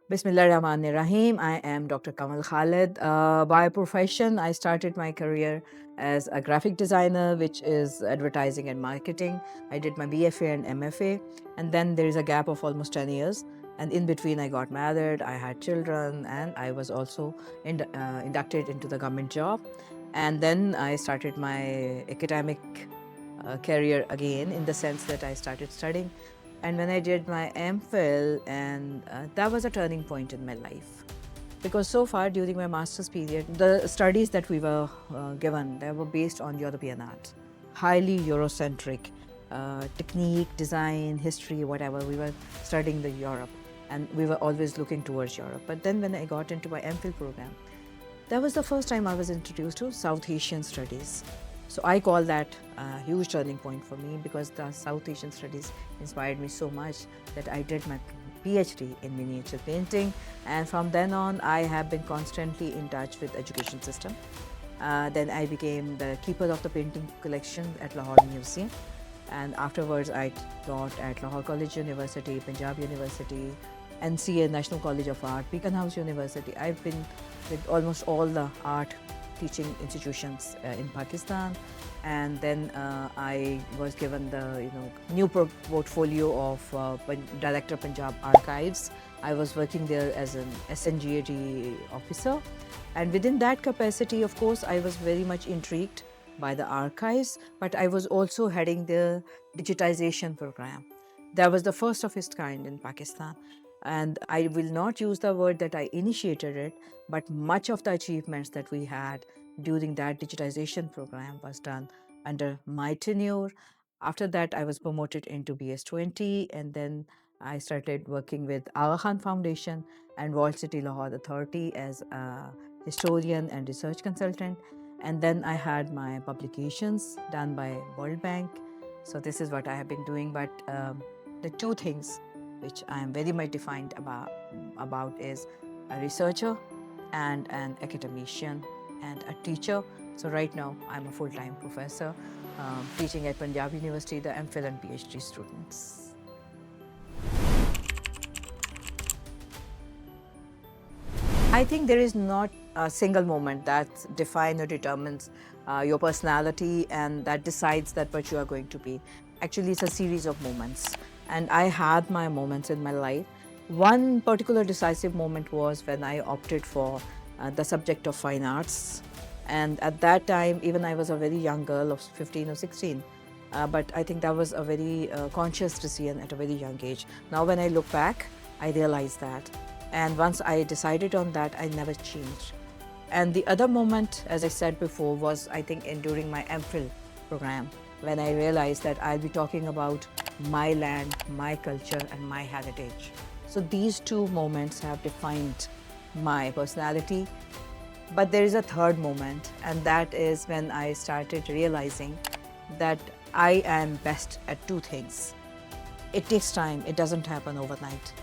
Bismillahirrahmanirrahim. I am Dr. Kanwal Khalid. By profession, I started my career as a graphic designer, which is advertising and marketing. I did my BFA and MFA, and then there is a gap of almost 10 years. And in between, I got married, I had children, and I was also inducted into the government job. And then I started my academic career again, in the sense that I started studying. And when I did my MPhil, and that was a turning point in my life. Because so far during my master's period, the studies that we were given, they were based on European art, highly Eurocentric, technique, design, history, whatever. We were studying the Europe, and we were always looking towards Europe. But then when I got into my MPhil program, that was the first time I was introduced to South Asian studies. So I call that a huge turning point for me, because the South Asian studies inspired me so much that I did my PhD in miniature painting. And from then on, I have been constantly in touch with education system. Then I became the keeper of the painting collection at Lahore Museum. And afterwards, I taught at Lahore College University, Punjab University, NCA, National College of Art, Beacon House University. I've been with almost all the art teaching institutions in Pakistan. And then I was given the new portfolio of Director Punjab Archives. I was working there as an SNGAT officer. And within that capacity, of course, I was very much intrigued by the archives, but I was also heading the digitization program. That was the first of its kind in Pakistan. And I will not use the word that I initiated it, but much of the achievements that we had during that digitization program was done under my tenure. After that, I was promoted into BS20, and then I started working with Aga Khan Foundation and Walled City Lahore Authority as a historian and research consultant. And then I had my publications done by World Bank. So this is what I have been doing. But the two things which I am very much defined about is a researcher and an academician and a teacher. So right now I'm a full-time professor teaching at Punjab University, the MPhil and PhD students. I think there is not a single moment that defines or determines your personality and that decides that what you are going to be. Actually, it's a series of moments. And I had my moments in my life. One particular decisive moment was when I opted for the subject of fine arts. And at that time, even I was a very young girl of 15 or 16. But I think that was a very conscious decision at a very young age. Now, when I look back, I realize that. And once I decided on that, I never changed. And the other moment, as I said before, was I think during my MPhil program, when I realized that I'll be talking about my land, my culture, and my heritage. So these two moments have defined my personality. But there is a third moment, and that is when I started realizing that I am best at two things. It takes time, it doesn't happen overnight.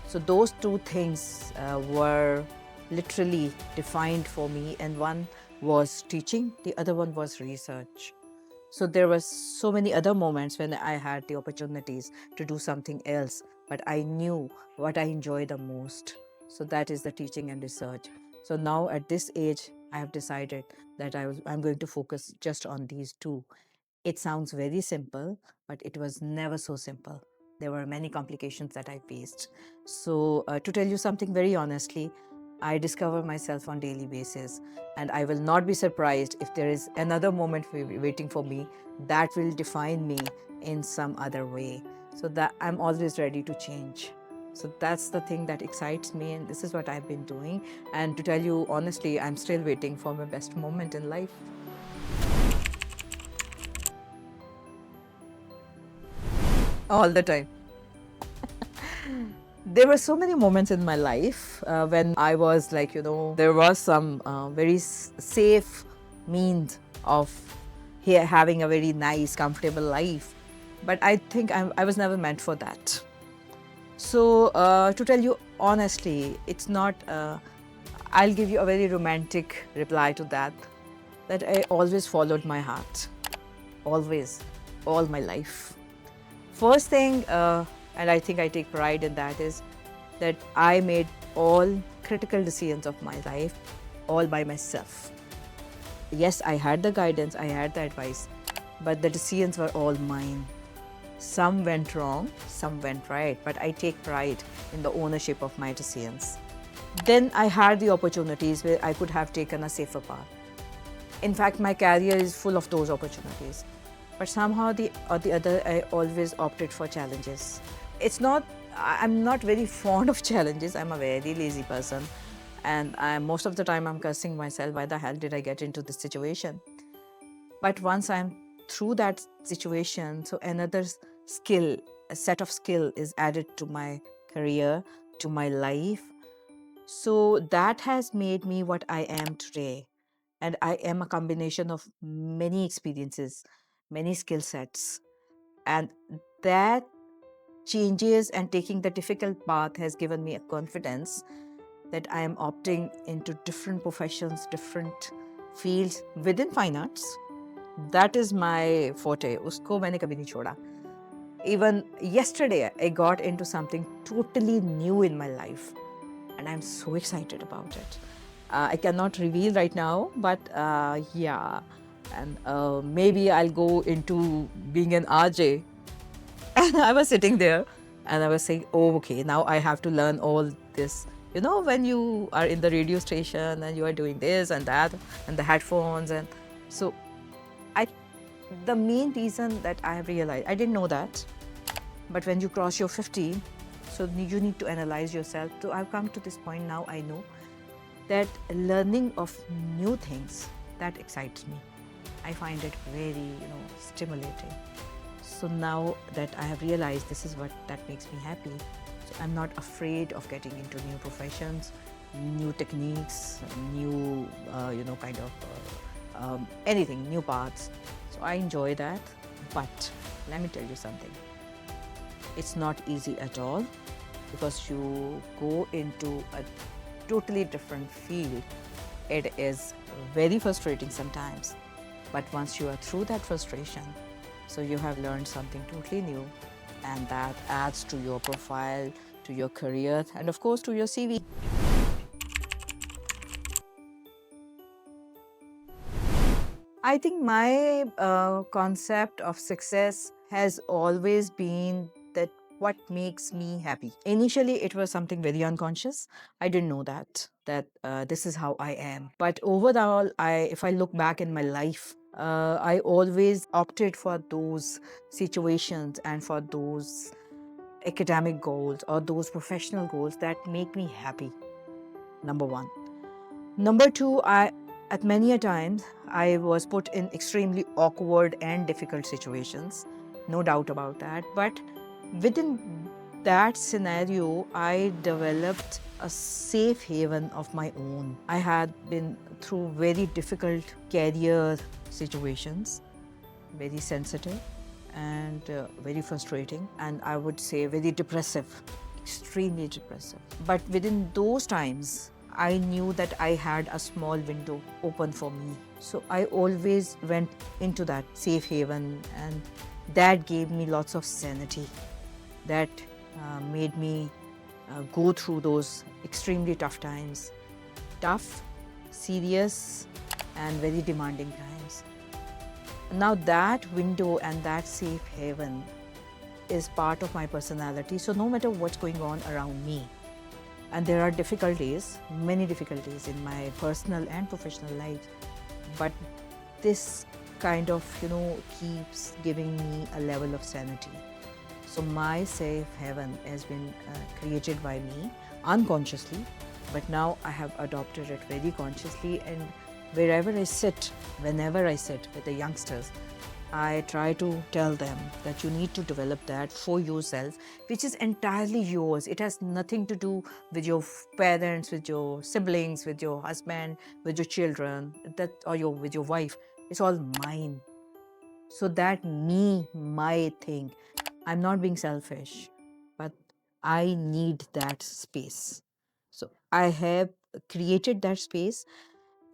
So those two things were literally defined for me, and one was teaching, the other one was research. So there were so many other moments when I had the opportunities to do something else, but I knew what I enjoy the most. So that is the teaching and research. So now at this age, I have decided that I'm going to focus just on these two. It sounds very simple, but it was never so simple. There were many complications that I faced. So to tell you something very honestly, I discover myself on daily basis, and I will not be surprised if there is another moment waiting for me that will define me in some other way. So that I'm always ready to change. So that's the thing that excites me, and this is what I've been doing. And to tell you honestly, I'm still waiting for my best moment in life. All the time. There were so many moments in my life when I was like, there was some very safe means of having a very nice, comfortable life. But I think I was never meant for that. So to tell you honestly, it's not, I'll give you a very romantic reply to that I always followed my heart. Always, all my life. First thing, and I think I take pride in that, is that I made all critical decisions of my life all by myself. Yes, I had the guidance, I had the advice, but the decisions were all mine. Some went wrong, some went right, but I take pride in the ownership of my decisions. Then I had the opportunities where I could have taken a safer path. In fact, my career is full of those opportunities. But somehow the or the other, I always opted for challenges. It's not, I'm not very fond of challenges. I'm a very lazy person. And most of the time I'm cursing myself, why the hell did I get into this situation? But once I'm through that situation, so another skill, a set of skill is added to my career, to my life. So that has made me what I am today. And I am a combination of many experiences, many skill sets. And that changes and taking the difficult path has given me a confidence that I am opting into different professions, different fields within fine arts. That is my forte. Usko maine kabhi nahi choda. Even yesterday, I got into something totally new in my life, and I'm so excited about it. I cannot reveal right now, but yeah, and maybe I'll go into being an RJ. And I was sitting there and I was saying, oh, okay, now I have to learn all this. You know, when you are in the radio station and you are doing this and that and the headphones. And so I, the main reason that I have realized, I didn't know that, but when you cross your 50, so you need to analyze yourself. So I've come to this point now, I know that learning of new things, that excites me. I find it very, stimulating. So now that I have realized this is what that makes me happy, so I'm not afraid of getting into new professions, new techniques, new, kind of anything, new paths. So I enjoy that. But let me tell you something. It's not easy at all because you go into a totally different field. It is very frustrating sometimes. But once you are through that frustration, so you have learned something totally new, and that adds to your profile, to your career, and of course to your CV. I think my concept of success has always been that what makes me happy. Initially, it was something very unconscious. I didn't know that this is how I am. But overall, if I look back in my life, I always opted for those situations and for those academic goals or those professional goals that make me happy. Number one. Number two, at many a times I was put in extremely awkward and difficult situations, no doubt about that. But within that scenario, I developed a safe haven of my own. I had been through very difficult career situations, very sensitive and very frustrating, and I would say very depressive, extremely depressive. But within those times, I knew that I had a small window open for me. So I always went into that safe haven, and that gave me lots of sanity. That made me go through those extremely tough times. Tough, serious, and very demanding times. Now that window and that safe haven is part of my personality. So no matter what's going on around me, and there are difficulties, many difficulties in my personal and professional life, but this kind of, keeps giving me a level of sanity. So my safe haven has been created by me unconsciously, but now I have adopted it very consciously. And wherever I sit, whenever I sit with the youngsters, I try to tell them that you need to develop that for yourself, which is entirely yours. It has nothing to do with your parents, with your siblings, with your husband, with your children, with your wife. It's all mine. So that me, my thing. I'm not being selfish, but I need that space. So I have created that space,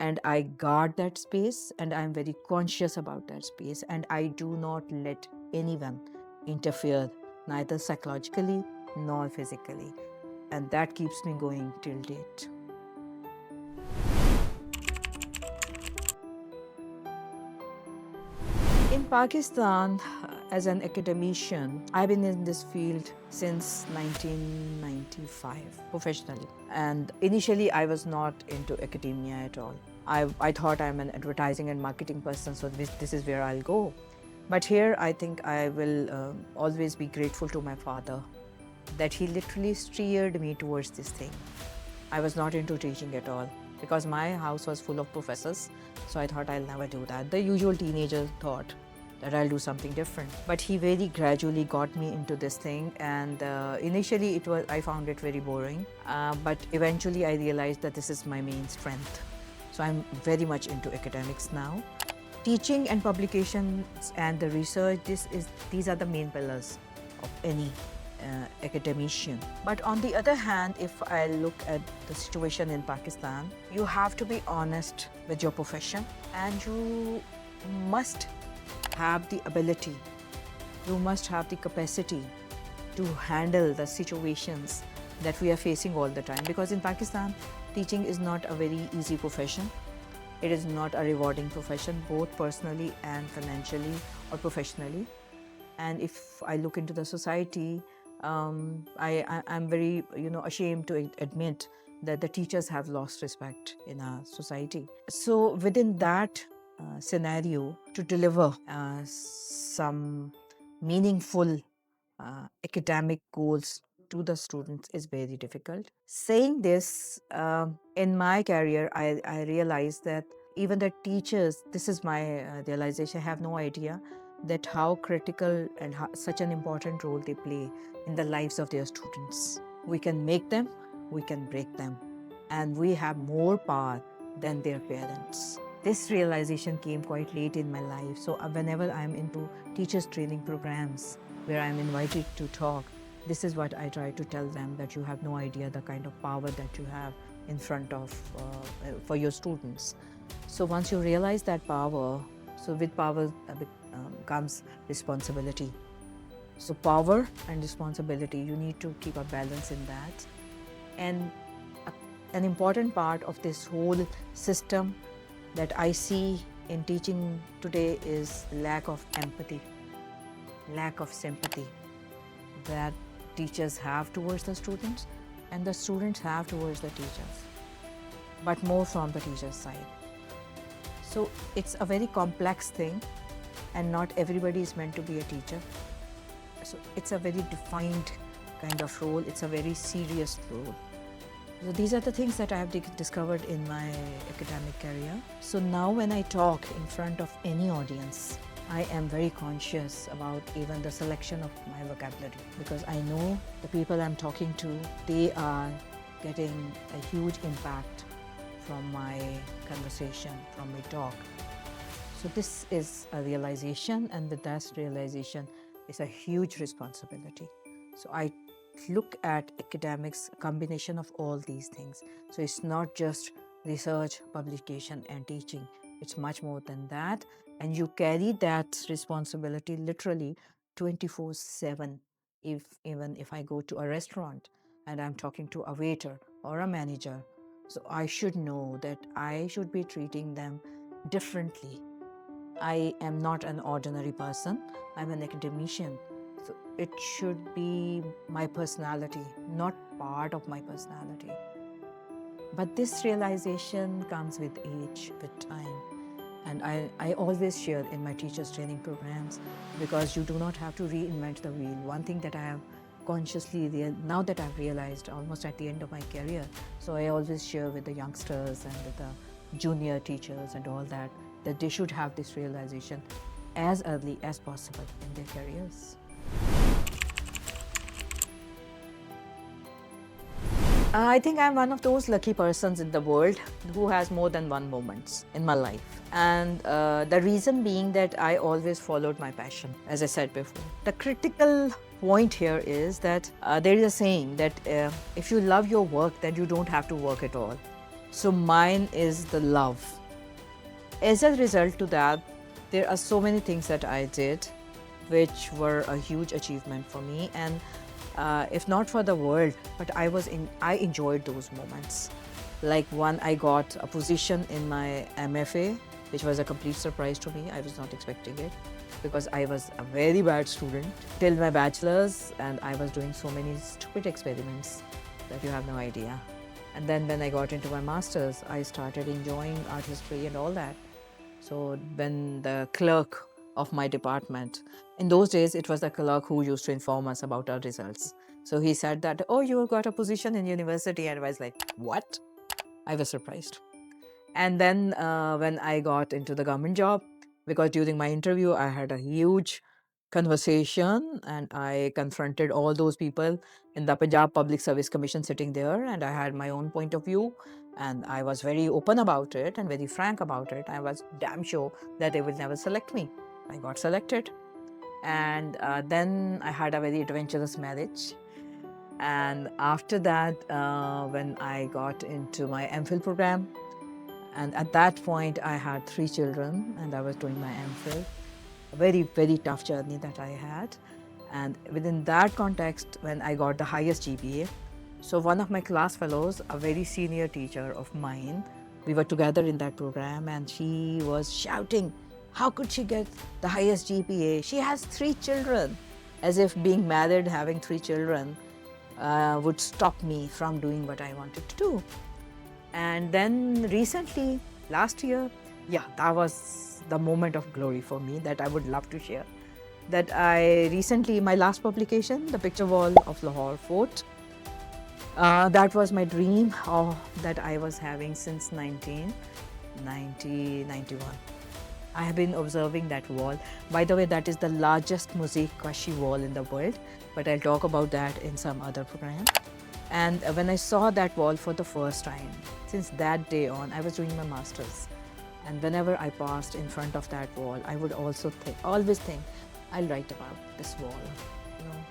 and I guard that space, and I'm very conscious about that space, and I do not let anyone interfere, neither psychologically nor physically. and that keeps me going till date. In Pakistan, as an academician, I've been in this field since 1995 professionally. And initially, I was not into academia at all. I thought I'm an advertising and marketing person, so this is where I'll go. But here, I think I will always be grateful to my father that he literally steered me towards this thing. I was not into teaching at all because my house was full of professors, so I thought I'll never do that. The usual teenager thought that I'll do something different. But he very gradually got me into this thing, and initially I found it very boring, but eventually I realized that this is my main strength. So I'm very much into academics now. Teaching and publications and the research, these are the main pillars of any academician. But on the other hand, if I look at the situation in Pakistan, you have to be honest with your profession, and you must have the ability, you must have the capacity to handle the situations that we are facing all the time. Because in Pakistan, teaching is not a very easy profession. It is not a rewarding profession, both personally and financially or professionally. And if I look into the society, I'm very ashamed to admit that the teachers have lost respect in our society. So within that scenario, to deliver some meaningful academic goals to the students is very difficult. Saying this, in my career, I realized that even the teachers, this is my realization, have no idea that how critical and such an important role they play in the lives of their students. We can make them, we can break them, and we have more power than their parents. This realization came quite late in my life. So whenever I'm into teachers training programs where I'm invited to talk, this is what I try to tell them, that you have no idea the kind of power that you have in front of for your students. So once you realize that power, so with power comes responsibility. So power and responsibility, you need to keep a balance in that. And an important part of this whole system that I see in teaching today is lack of empathy, lack of sympathy that teachers have towards the students and the students have towards the teachers, but more from the teacher's side. So it's a very complex thing, and not everybody is meant to be a teacher. So it's a very defined kind of role. It's a very serious role. So these are the things that I have discovered in my academic career. So now when I talk in front of any audience, I am very conscious about even the selection of my vocabulary, because I know the people I'm talking to, they are getting a huge impact from my conversation, from my talk. So this is a realization, and with that realization is a huge responsibility. So I look at academics, combination of all these things. So it's not just research, publication, and teaching. It's much more than that. And you carry that responsibility literally 24/7. Even if I go to a restaurant and I'm talking to a waiter or a manager, so I should know that I should be treating them differently. I am not an ordinary person. I'm an academician. So it should be my personality, not part of my personality. But this realization comes with age, with time. And I always share in my teachers training programs, because you do not have to reinvent the wheel. One thing that I have consciously, now that I've realized almost at the end of my career, so I always share with the youngsters and with the junior teachers and all that they should have this realization as early as possible in their careers. I think I'm one of those lucky persons in the world who has more than one moment in my life. And the reason being that I always followed my passion, as I said before. The critical point here is that there is a saying that if you love your work, then you don't have to work at all. So mine is the love. As a result to that, there are so many things that I did which were a huge achievement for me. And if not for the world, but I enjoyed those moments. Like one, I got a position in my MFA, which was a complete surprise to me. I was not expecting it because I was a very bad student till my bachelor's, and I was doing so many stupid experiments that you have no idea. And then when I got into my master's, I started enjoying art history and all that. So when the clerk of my department, in those days, it was the clerk who used to inform us about our results. So he said that, oh, you got a position in university. And I was like, what? I was surprised. And then when I got into the government job, because during my interview, I had a huge conversation and I confronted all those people in the Punjab Public Service Commission sitting there, and I had my own point of view, and I was very open about it and very frank about it. I was damn sure that they would never select me. I got selected, and then I had a very adventurous marriage. And after that, when I got into my MPhil program, and at that point, I had 3 children and I was doing my MPhil. A very, very tough journey that I had. And within that context, when I got the highest GPA, so one of my class fellows, a very senior teacher of mine, we were together in that program, and she was shouting, how could she get the highest GPA? She has 3 children. As if being married, having 3 children would stop me from doing what I wanted to do. And then recently, last year, yeah, that was the moment of glory for me that I would love to share. That I recently, my last publication, The Picture Wall of Lahore Fort, that was my dream that I was having since 1991. I have been observing that wall. By the way, that is the largest mosaic kashi wall in the world, but I'll talk about that in some other program. And when I saw that wall for the first time, since that day on, I was doing my master's. And whenever I passed in front of that wall, I would always think, I'll write about this wall. You know?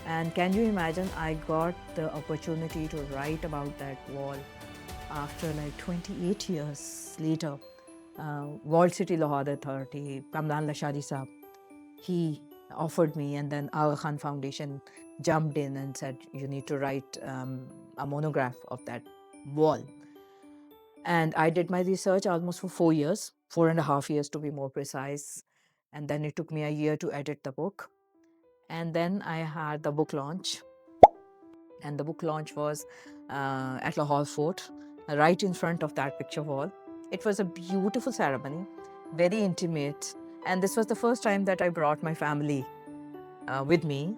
And can you imagine, I got the opportunity to write about that wall after like 28 years later. Walled City Lahore Authority, Kamran Lashari Saab, he offered me, and then Aga Khan Foundation jumped in and said, you need to write a monograph of that wall. And I did my research almost for 4 years, 4.5 years to be more precise. And then it took me a year to edit the book. And then I had the book launch. And the book launch was at Lahore Fort, right in front of that picture wall. It was a beautiful ceremony, very intimate. And this was the first time that I brought my family with me,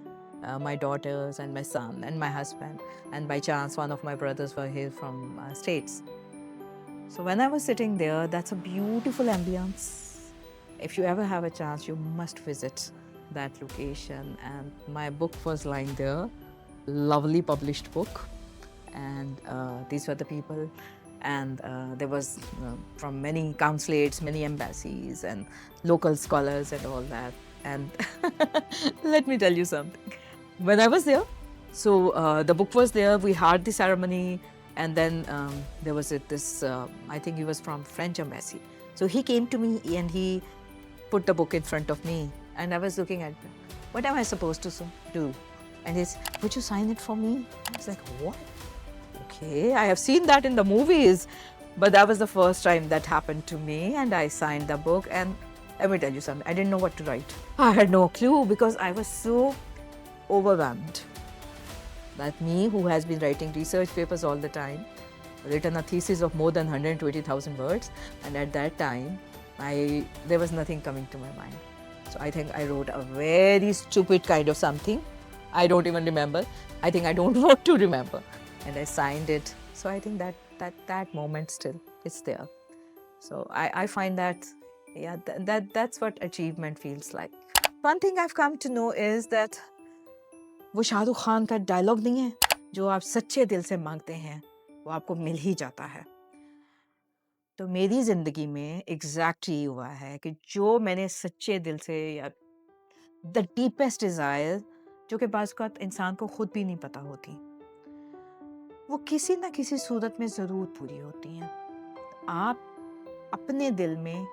my daughters and my son and my husband. And by chance, one of my brothers were here from States. So when I was sitting there, that's a beautiful ambience. If you ever have a chance, you must visit that location. And my book was lying there, lovely published book. And these were the people. And there was from many consulates, many embassies, and local scholars and all that. And let me tell you something. When I was there, so the book was there, we had the ceremony, and then there was this, I think he was from French embassy. So he came to me and he put the book in front of me, and I was looking at, what am I supposed to do? And he said, would you sign it for me? I was like, what? Okay, I have seen that in the movies, but that was the first time that happened to me, and I signed the book. And let me tell you something, I didn't know what to write. I had no clue because I was so overwhelmed. That me, who has been writing research papers all the time, written a thesis of more than 120,000 words, and at that time, there was nothing coming to my mind. So I think I wrote a very stupid kind of something. I don't even remember. I think I don't want to remember. And I signed it. So I think that moment still is there. So I find that, yeah, that's what achievement feels like. One thing I've come to know is that वो शाहरुख खान का dialogue नहीं है, जो आप सच्चे दिल से मांगते हैं वो आपको मिल ही जाता है. तो मेरी जिंदगी में एग्जैक्ट ये हुआ है कि जो मैंने सच्चे दिल से, या द डीपेस्ट डिजायर, जो कि बाज़ औक़ात इंसान को खुद भी नहीं पता होती, वो किसी ना किसी सूरत में ज़रूर पूरी होती हैं. आप अपने दिल में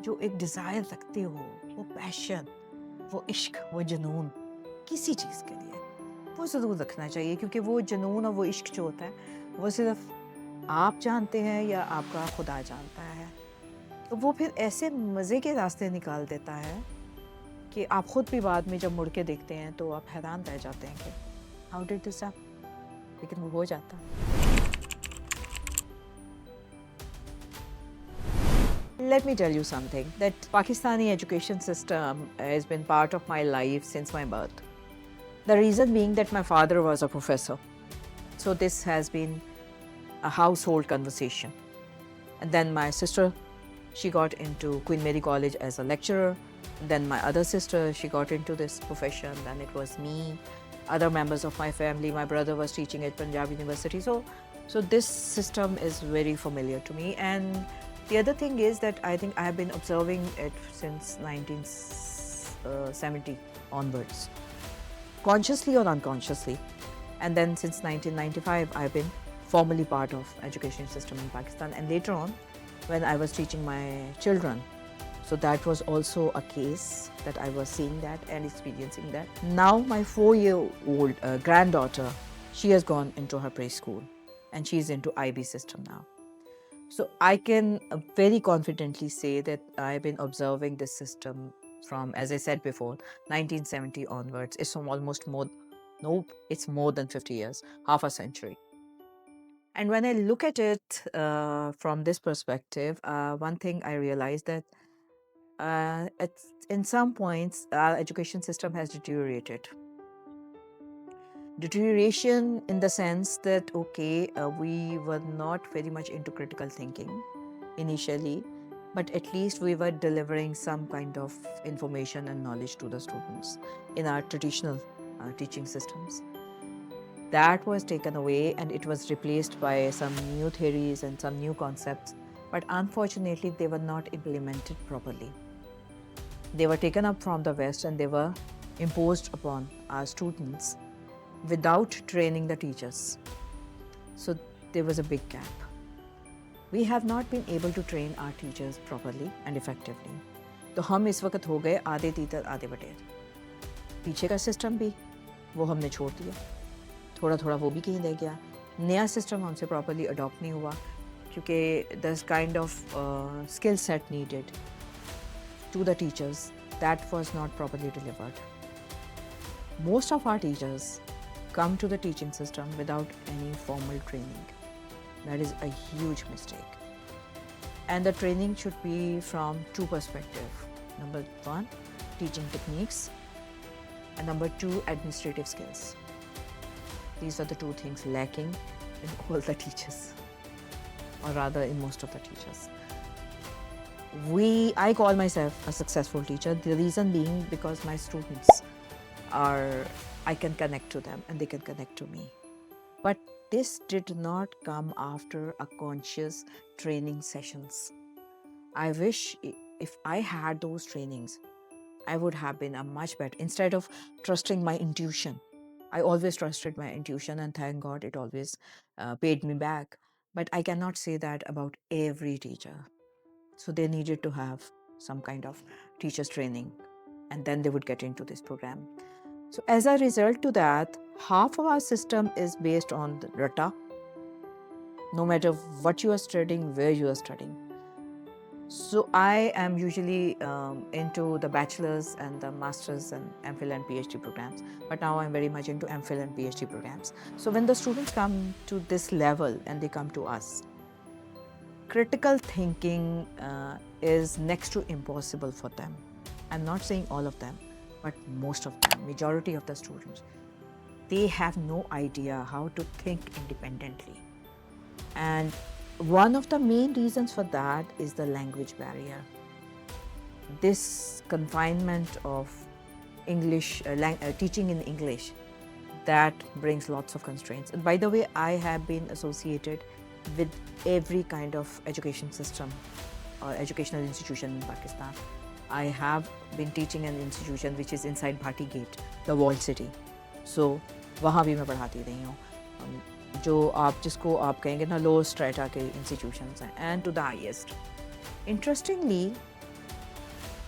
जो एक डिज़ायर रखते हो, वो पैशन, वो इश्क, वो जुनून किसी चीज़ के लिए, वो ज़रूर रखना चाहिए, क्योंकि वो जुनून और वो इश्क जो होता है वो सिर्फ आप जानते हैं या आपका खुदा जानता है। तो वो फिर ऐसे मज़े के रास्ते निकाल देता है कि आप खुद भी बाद में जब मुड़ के देखते हैं तो आप हैरान रह जाते हैं कि हाउ डिड दिस हैपन, लेकिन वो हो जाता है। Let me tell you something, that Pakistani education system has been part of my life since my birth. The reason being that my father was a professor. So this has been a household conversation. And then my sister, she got into Queen Mary College as a lecturer. And then my other sister, she got into this profession. Then it was me, other members of my family. My brother was teaching at Punjab University. So this system is very familiar to me. And the other thing is that I think I have been observing it since 1970 onwards, consciously or unconsciously. And then since 1995, I've been formally part of education system in Pakistan. And later on, when I was teaching my children, so that was also a case that I was seeing that and experiencing that. Now my 4-year-old granddaughter, she has gone into her preschool and she's into IB system now. So I can very confidently say that I've been observing this system from, as I said before, 1970 onwards. It's almost more, nope, it's more than 50 years, half a century. And when I look at it from this perspective, one thing I realized that in some points, our education system has deteriorated. Deterioration in the sense that, okay, we were not very much into critical thinking initially, but at least we were delivering some kind of information and knowledge to the students in our traditional teaching systems. That was taken away and it was replaced by some new theories and some new concepts, but unfortunately they were not implemented properly. They were taken up from the West and they were imposed upon our students without training the teachers. So there was a big gap. We have not been able to train our teachers properly and effectively. तो हम इस वक्त हो गए आधे तीतर आधे बटेर. पीछे का सिस्टम भी वो हमने छोड़ दिया, थोड़ा थोड़ा वो भी कहीं रह गया. नया सिस्टम हमसे प्रॉपरली अडॉप्ट नहीं हुआ क्योंकि this kind of skill set needed to the teachers that was not properly delivered. Most of our teachers come to the teaching system without any formal training. That is a huge mistake. And the training should be from two perspectives. Number one, teaching techniques, and number two, administrative skills. These are the two things lacking in all the teachers, or rather in most of the teachers. I call myself a successful teacher. The reason being because my students I can connect to them and they can connect to me. But this did not come after a conscious training sessions. I wish if I had those trainings, I would have been a much better. Instead of trusting my intuition, I always trusted my intuition and thank God it always paid me back. But I cannot say that about every teacher. So they needed to have some kind of teachers training and then they would get into this program. So as a result to that, half of our system is based on the rata, no matter what you are studying, where you are studying. So I am usually into the bachelor's and the master's and MPhil and PhD programs, but now I'm very much into MPhil and PhD programs. So when the students come to this level and they come to us, critical thinking is next to impossible for them. I'm not saying all of them, but most of them, majority of the students, they have no idea how to think independently. And one of the main reasons for that is the language barrier. This confinement of English, teaching in English, that brings lots of constraints. And by the way, I have been associated with every kind of education system or educational institution in Pakistan. I have been teaching an institution which is inside Bhati Gate, the walled city. So वहाँ भी मैं पढ़ाती रही हूँ. जो आप जिसको आप कहेंगे ना low strata के institutions हैं, and to the highest. Interestingly,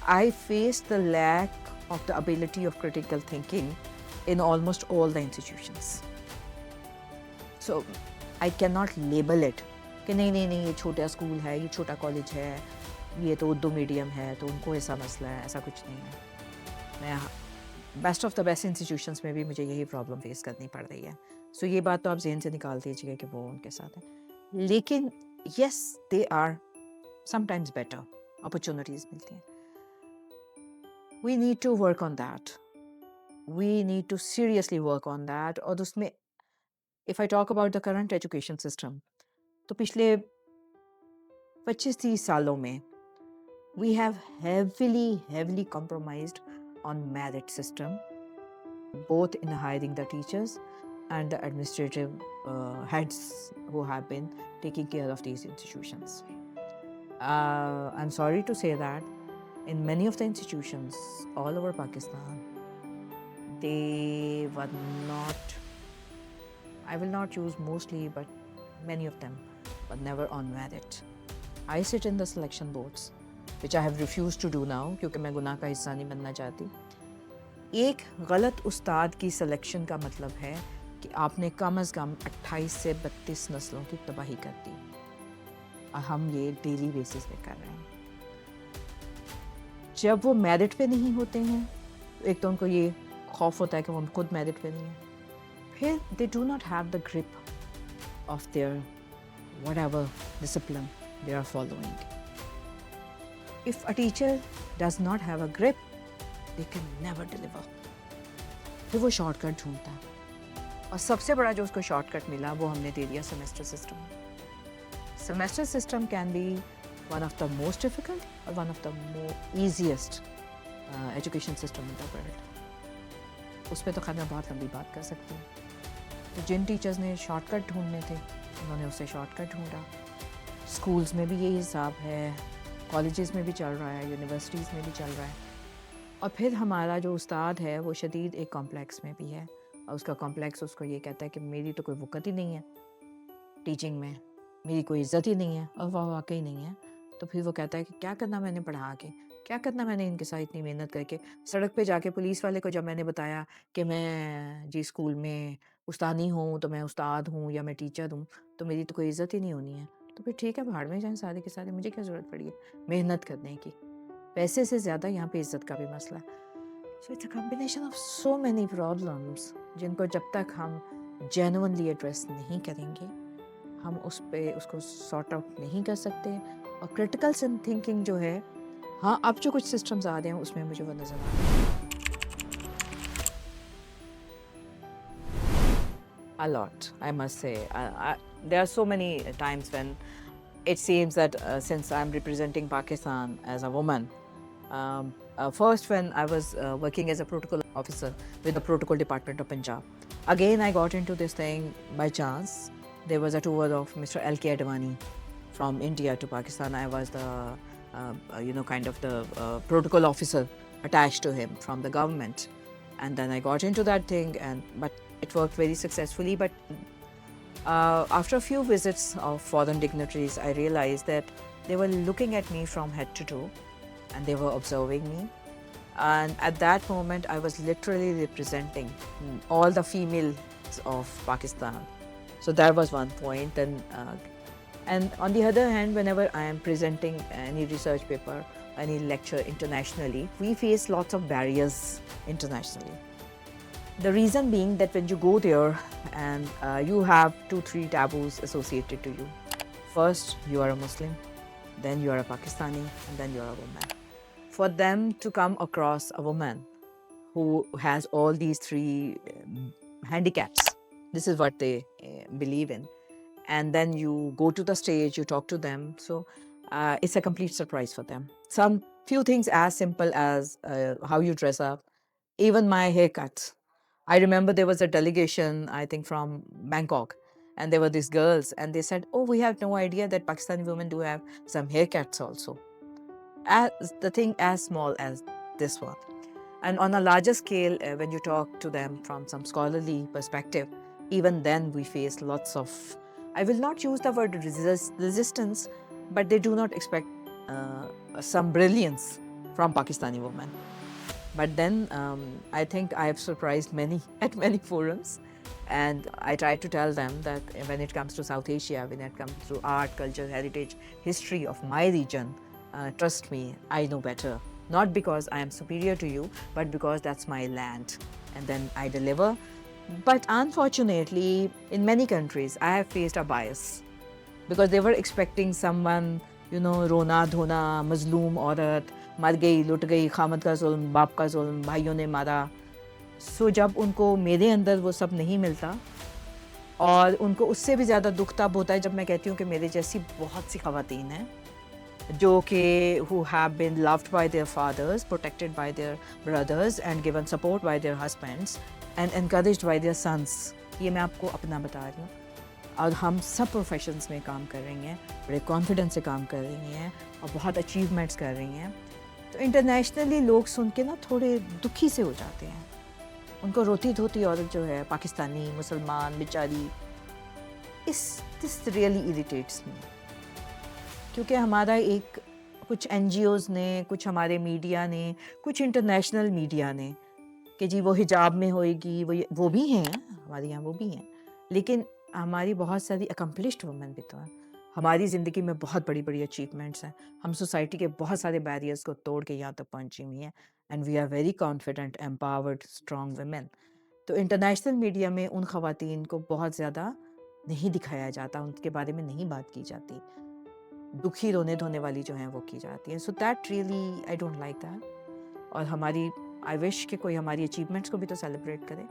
I faced the lack of the ability of critical thinking in almost all the institutions. So I cannot label it कि नहीं ये छोटा स्कूल है, ये छोटा कॉलेज है, ये तो उर्दू मीडियम है तो उनको ऐसा मसला है, ऐसा कुछ नहीं है। मैं best of the best institutions में भी मुझे यही प्रॉब्लम फेस करनी पड़ रही है। सो ये बात तो आप जहन से निकाल दीजिएगा कि वो उनके साथ है, लेकिन yes they are sometimes better, opportunities मिलती हैं। We need to work on that, we need to seriously work on that. और उसमें if I talk about the current education system, तो पिछले 25-30 सालों में we have heavily compromised on merit system, both in hiring the teachers and the administrative heads who have been taking care of these institutions. I'm sorry to say that in many of the institutions all over Pakistan, they were not, I will not use mostly, but many of them were never on merit. I sit in the selection boards, which I have refused to do now क्योंकि मैं गुनाह का हिस्सा नहीं बनना चाहती। एक गलत उस्ताद की सिलेक्शन का मतलब है कि आपने कम अज़ कम 28 से 32 नस्लों की तबाही कर दी, और हम ये डेली बेसिस पे कर रहे हैं। जब वो मेरिट पे नहीं होते हैं, एक तो उनको ये खौफ होता है कि वो खुद मेरिट पे नहीं है, फिर they do not have the grip of their whatever discipline they are following. If a teacher does not have a grip, they can never deliver. फिर वो शॉर्टकट ढूंढता है, और सबसे बड़ा जो उसको शॉर्टकट मिला वो हमने दे दिया semester system. Semester system can be one of the most difficult और one of the easiest education system in the world. उस पर तो खैर मैं बहुत लंबी बात कर सकती हूँ। तो जिन टीचर्स ने शॉर्टकट ढूंढने थे उन्होंने उससे शॉर्टकट ढूंढा। स्कूल्स में भी यही हिसाब है, कॉलेजेस में भी चल रहा है, यूनिवर्सिटीज़ में भी चल रहा है। और फिर हमारा जो उस्ताद है वो शदीद एक कॉम्प्लेक्स में भी है, और उसका कॉम्प्लेक्स उसको ये कहता है कि मेरी तो कोई वक़्त ही नहीं है टीचिंग में, मेरी कोई इज़्ज़त ही नहीं है, और वह वाकई नहीं है। तो फिर वो कहता है कि क्या करना मैंने पढ़ा के, क्या करना मैंने इनके साथ इतनी मेहनत करके। सड़क पे जाके पुलिस वाले को जब मैंने बताया कि मैं जी स्कूल में उस्तानी हूँ, तो मैं उस्ताद हूँ या मैं टीचर हूँ, तो मेरी तो कोई इज़्ज़त ही नहीं होनी है, तो फिर ठीक है भाड़ में जाएं सारे के सारे, मुझे क्या ज़रूरत पड़ी है मेहनत करने की। पैसे से ज़्यादा यहाँ पे इज़्ज़त का भी मसला। So it's a combination of so many problems जिनको जब तक हम जेन्युइनली एड्रेस नहीं करेंगे, हम उसको सॉर्ट आउट नहीं कर सकते। और क्रिटिकल थिंकिंग जो है, हाँ अब जो कुछ सिस्टम्स आ रहे हैं उसमें मुझे वो नज़र आ रहा है a lot, I must say. There are so many times when it seems that since I'm representing Pakistan as a woman, first when I was working as a protocol officer with the protocol department of Punjab, again I got into this thing by chance. There was a tour of Mr. L.K. Advani from India to Pakistan. I was the kind of the protocol officer attached to him from the government, and then I got into that thing, but it worked very successfully. But after a few visits of foreign dignitaries, I realized that they were looking at me from head to toe, and they were observing me. And at that moment, I was literally representing all the females of Pakistan. So that was one point. And on the other hand, whenever I am presenting any research paper, any lecture internationally, we face lots of barriers internationally. The reason being that when you go there and you have 2-3 taboos associated to you. First, you are a Muslim, then you are a Pakistani, and then you are a woman. For them to come across a woman who has all these 3 handicaps, this is what they believe in. And then you go to the stage, you talk to them. So it's a complete surprise for them. Some few things as simple as how you dress up, even my haircuts. I remember there was a delegation, I think from Bangkok, and there were these girls, and they said, "Oh, we have no idea that Pakistani women do have some haircuts also." As the thing as small as this one. And on a larger scale, when you talk to them from some scholarly perspective, even then we face lots of, I will not use the word resistance, but they do not expect some brilliance from Pakistani women. But then I think I have surprised many at many forums. And I try to tell them that when it comes to South Asia, when it comes to art, culture, heritage, history of my region, trust me, I know better. Not because I am superior to you, but because that's my land. And then I deliver. But unfortunately, in many countries, I have faced a bias because they were expecting someone, रोना धोना मजलूम औरत मर गई लुट गई खामद का जुल्म बाप का जुल्म भाइयों ने मारा सो जब उनको मेरे अंदर वो सब नहीं मिलता और उनको उससे भी ज़्यादा दुख तब होता है जब मैं कहती हूँ कि मेरे जैसी बहुत सी ख़वातीन हैं जो कि who have been loved by their fathers, protected by their brothers and given support by their husbands and encouraged by their sons. ये मैं आपको अपना बता रही हूँ और हम सब प्रोफेशंस में काम कर रही हैं, बड़े कॉन्फिडेंस से काम कर रही हैं और बहुत अचीवमेंट्स कर रही हैं। तो इंटरनेशनली लोग सुन के ना थोड़े दुखी से हो जाते हैं। उनको रोती धोती औरत जो है पाकिस्तानी मुसलमान बेचारी दिस रियली इरिटेट्स मी क्योंकि हमारा एक कुछ NGOs ने कुछ हमारे मीडिया ने कुछ इंटरनेशनल मीडिया ने कि जी वो हिजाब में होएगी वो भी हैं हमारे यहाँ वो भी हैं लेकिन हमारी बहुत सारी अकम्पलिश्ड वुमेन भी तो हैं हमारी ज़िंदगी में बहुत बड़ी बड़ी अचीवमेंट्स हैं हम सोसाइटी के बहुत सारे बैरियर्स को तोड़ के यहाँ तक पहुँची हुई हैं and we are very confident empowered strong women तो इंटरनेशनल मीडिया में उन ख़वातीन को बहुत ज़्यादा नहीं दिखाया जाता उनके बारे में नहीं बात की जाती दुखी रोने धोने वाली जो हैं वो की जाती हैं so that really I don't like that और हमारी आई विश कि कोई हमारी अचीवमेंट्स को भी तो सेलिब्रेट करे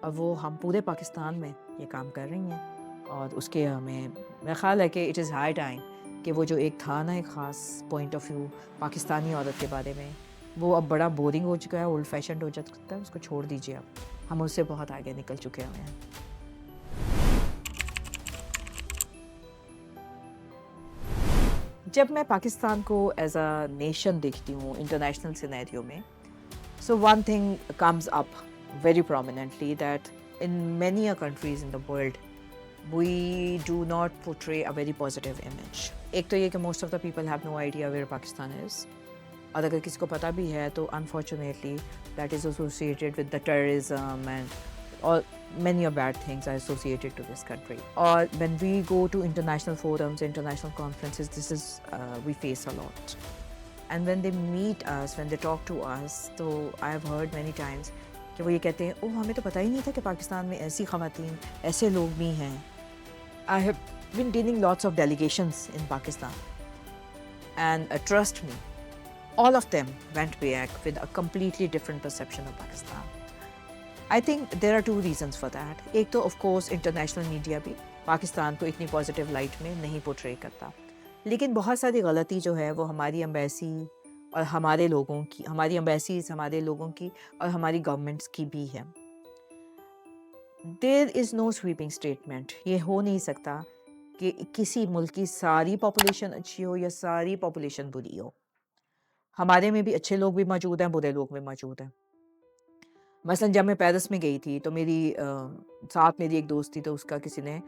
और वो हम पूरे पाकिस्तान में ये काम कर रही हैं और उसके हमें मेरा ख्याल है कि इट इज़ हाई टाइम कि वो जो एक था ना एक ख़ास पॉइंट ऑफ व्यू पाकिस्तानी औरत के बारे में वो अब बड़ा बोरिंग हो चुका है ओल्ड फैशन हो चुका है उसको छोड़ दीजिए अब हम उससे बहुत आगे निकल चुके हुए हैं जब मैं पाकिस्तान को एज अ नेशन देखती हूँ इंटरनेशनल सिनेरियो में so one thing comes up very prominently that in many countries in the world we do not portray a very positive image एक तो ये कि most of the people have no idea where Pakistan is और अगर किसी को पता भी है तो unfortunately that is associated with the terrorism and all many of bad things are associated to this country or when we go to international forums international conferences this is we face a lot and when they meet us when they talk to us so I have heard many times कि वो ये कहते हैं ओह हमें तो पता ही नहीं था कि पाकिस्तान में ऐसी ख़वातीन ऐसे लोग भी हैं I have been dealing lots of delegations in Pakistan and trust me all of them went back with a completely different perception of Pakistan I think there are two reasons for that एक तो of course international media भी पाकिस्तान को इतनी positive light में नहीं portray करता लेकिन बहुत सारी गलती जो है वो हमारी एम्बेसी और हमारे लोगों की हमारी एम्बेसीज हमारे लोगों की और हमारी गवर्नमेंट्स की भी है there is no sweeping statement ये हो नहीं सकता कि किसी मुल्क की सारी पॉपुलेशन अच्छी हो या सारी पॉपुलेशन बुरी हो हमारे में भी अच्छे लोग भी मौजूद हैं बुरे लोग भी मौजूद हैं मसलन जब मैं पेरिस में गई थी तो मेरी साथ मेरी एक दोस्त थी तो उसका किसी ने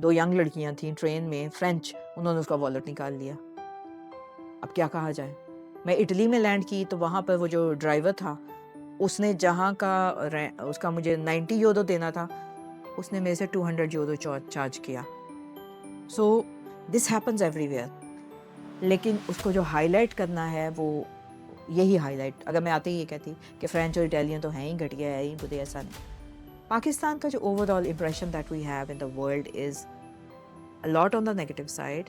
2 यंग लड़कियां थीं ट्रेन में फ्रेंच उन्होंने उसका वॉलेट निकाल लिया अब क्या कहा जाए मैं इटली में लैंड की तो वहाँ पर वो जो ड्राइवर था उसने जहाँ का उसका मुझे 90 यूरो देना था उसने मेरे से 200 यूरो चार्ज किया सो दिस हैपन्स एवरीवेयर लेकिन उसको जो हाईलाइट करना है वो यही हाईलाइट अगर मैं आते ही ये कहती कि फ्रेंच और इटालियन तो हैं ही घटिया है ही बुरे ऐसा नहीं पाकिस्तान का जो overall impression that we have in the world is a lot on the negative side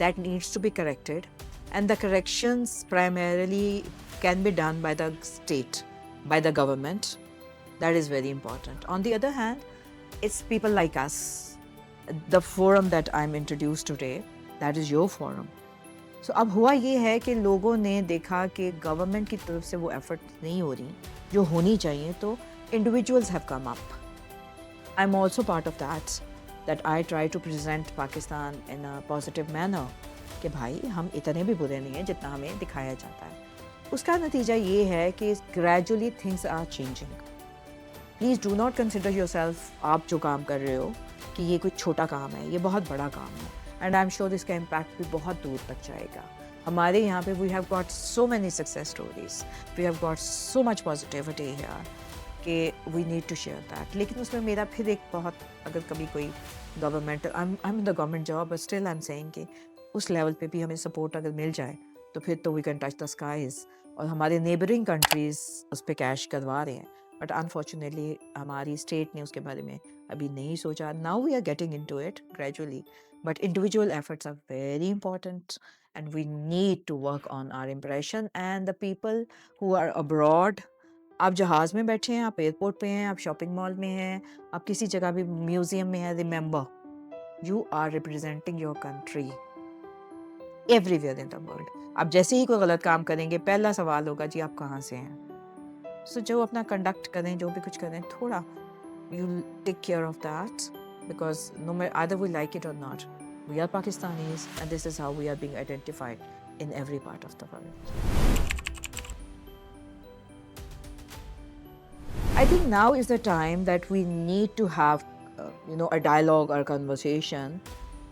that needs to be corrected and the corrections primarily can be done by the state by the government that is very important on the other hand it's people like us the forum that I'm introduced today that is your forum so अब हुआ ये है कि लोगों ने देखा कि government की तरफ से वो एफर्ट नहीं हो रही जो होनी चाहिए तो individuals have come up I'm also part of that I try to present Pakistan in a positive manner कि भाई हम इतने भी बुरे नहीं हैं जितना हमें दिखाया जाता है उसका नतीजा ये है कि gradually things are changing please do not consider yourself आप जो काम कर रहे हो कि ये कोई छोटा काम है ये बहुत बड़ा काम है and I'm sure इसका impact भी बहुत दूर तक जाएगा हमारे यहाँ पे we have got so many success stories, we have got so much positivity here कि we need to share that. लेकिन उसमें मेरा फिर एक बहुत, अगर कभी कोई government, I'm in the government job but still I'm saying कि उस लेवल पे भी हमें सपोर्ट अगर मिल जाए तो फिर तो we can touch the skies. और हमारे नेबरिंग कंट्रीज उस पर कैश करवा रहे हैं, बट अनफॉर्चुनेटली हमारी स्टेट ने उसके बारे में अभी नहीं सोचा. Now we are getting into it gradually, but individual efforts are very important and we need to work on our impression. And the people who are abroad, आप जहाज़ में बैठे हैं, आप एयरपोर्ट पे हैं, आप शॉपिंग मॉल में हैं, आप किसी जगह भी म्यूजियम में हैं, remember you are representing your country everywhere in the world. आप जैसे ही कोई गलत काम करेंगे पहला सवाल होगा जी आप कहाँ से हैं. सो जो अपना कंडक्ट करें, जो भी कुछ करें, थोड़ा you take care of that, because no matter either we like it or not, we are Pakistanis and this is how we are being identified in every part of the world. I think now is the time that we need to have a dialogue or conversation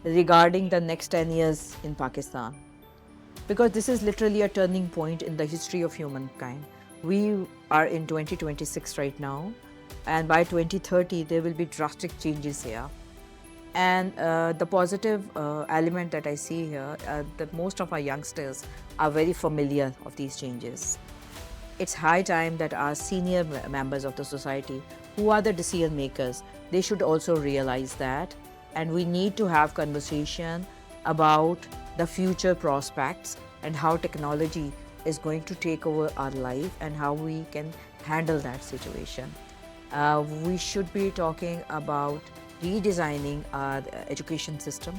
regarding the next 10 years in Pakistan, because this is literally a turning point in the history of humankind. We are in 2026 right now, and by 2030 there will be drastic changes here. And the positive element that I see here, that most of our youngsters are very familiar of these changes. It's high time that our senior members of the society, who are the decision makers, they should also realize that, and we need to have conversation about the future prospects and how technology is going to take over our life and how we can handle that situation. We should be talking about redesigning our education system,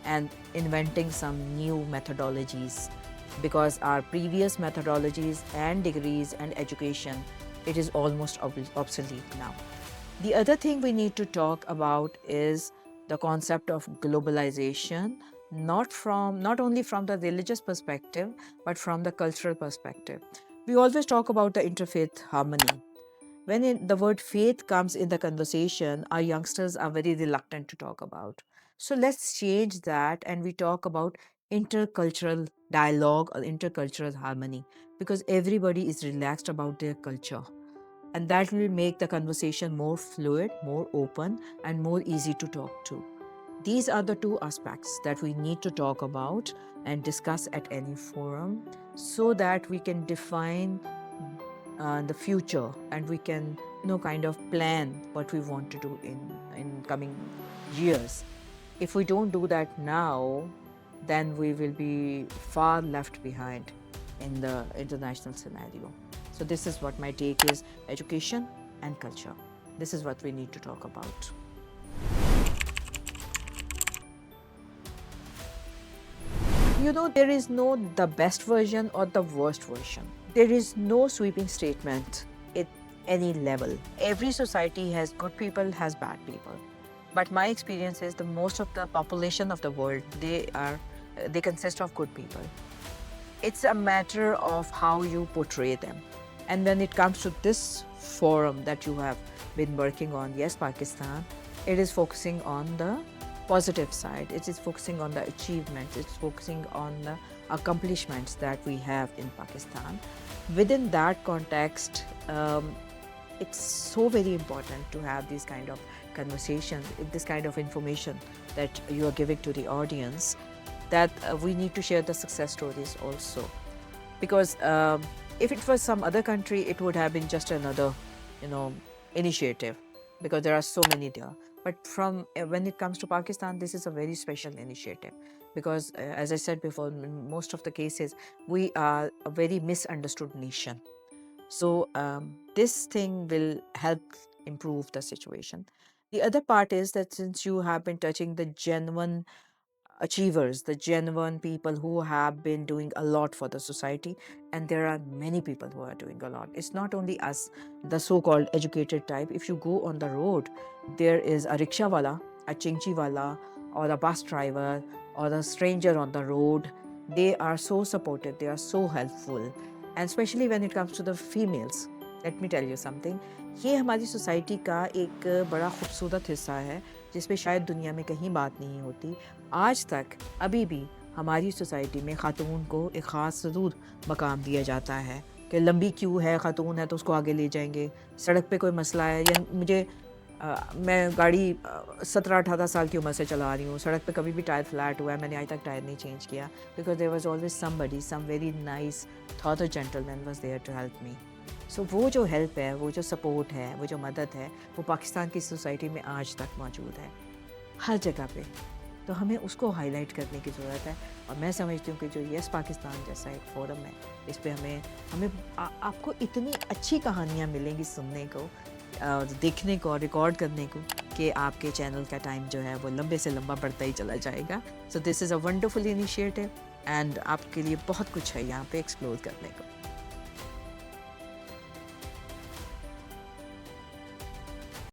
and inventing some new methodologies, because our previous methodologies and degrees and education, it is almost obsolete now. The other thing we need to talk about is the concept of globalization, not only from the religious perspective, but from the cultural perspective. We always talk about the interfaith harmony. When the word faith comes in the conversation, our youngsters are very reluctant to talk about. So let's change that and we talk about intercultural dialogue or intercultural harmony, because everybody is relaxed about their culture. And that will make the conversation more fluid, more open, and more easy to talk to. These are the two aspects that we need to talk about and discuss at any forum, so that we can define the future, and we can kind of plan what we want to do in coming years. If we don't do that now, then we will be far left behind in the international scenario. So this is what my take is: education and culture. This is what we need to talk about. There is no the best version or the worst version. There is no sweeping statement at any level. Every society has good people, has bad people. But my experience is the most of the population of the world, they consist of good people. It's a matter of how you portray them. And when it comes to this forum that you have been working on, yes, Pakistan, it is focusing on the positive side. It is focusing on the achievements. It's focusing on the accomplishments that we have in Pakistan. Within that context, it's so very important to have these kind of conversations, this kind of information that you are giving to the audience, that we need to share the success stories also. Because if it was some other country, it would have been just another, initiative, because there are so many there. But when it comes to Pakistan, this is a very special initiative, because as I said before, in most of the cases, we are a very misunderstood nation. So this thing will help improve the situation. The other part is that since you have been touching the genuine achievers, the genuine people who have been doing a lot for the society, and there are many people who are doing a lot. It's not only us, the so-called educated type. If you go on the road, there is a rickshaw wala, a chingchi wala, or a bus driver, or a stranger on the road. They are so supportive, they are so helpful, and especially when it comes to the females. Let me tell you something. ये हमारी society का एक बड़ा खूबसूरत हिस्सा है, जिस पे शायद दुनिया में कहीं बात नहीं होती. आज तक अभी भी हमारी सोसाइटी में ख़ातून को एक ख़ास ज़रूर मकाम दिया जाता है कि लंबी क्यू है, ख़ातून है तो उसको आगे ले जाएंगे। सड़क पे कोई मसला है, या मैं गाड़ी 17-18 साल की उम्र से चला रही हूँ, सड़क पे कभी भी टायर फ्लैट हुआ है, मैंने आज तक टायर नहीं चेंज किया, because there was always somebody, some very nice thought gentleman was there to help me. So वो जो हेल्प है, वो जो सपोर्ट है, वो जो मदद है, वो पाकिस्तान की सोसाइटी में आज तक मौजूद है, हर जगह पे। तो हमें उसको हाईलाइट करने की ज़रूरत है। और मैं समझती हूँ कि जो यस पाकिस्तान जैसा एक फोरम है, इस पे हमें हमें आपको इतनी अच्छी कहानियाँ मिलेंगी सुनने को और देखने को और रिकॉर्ड करने को, कि आपके चैनल का टाइम जो है वो लंबे से लंबा बढ़ता ही चला जाएगा। So this is a wonderful initiative and आपके लिए बहुत कुछ है यहाँ पे एक्सप्लोर करने को।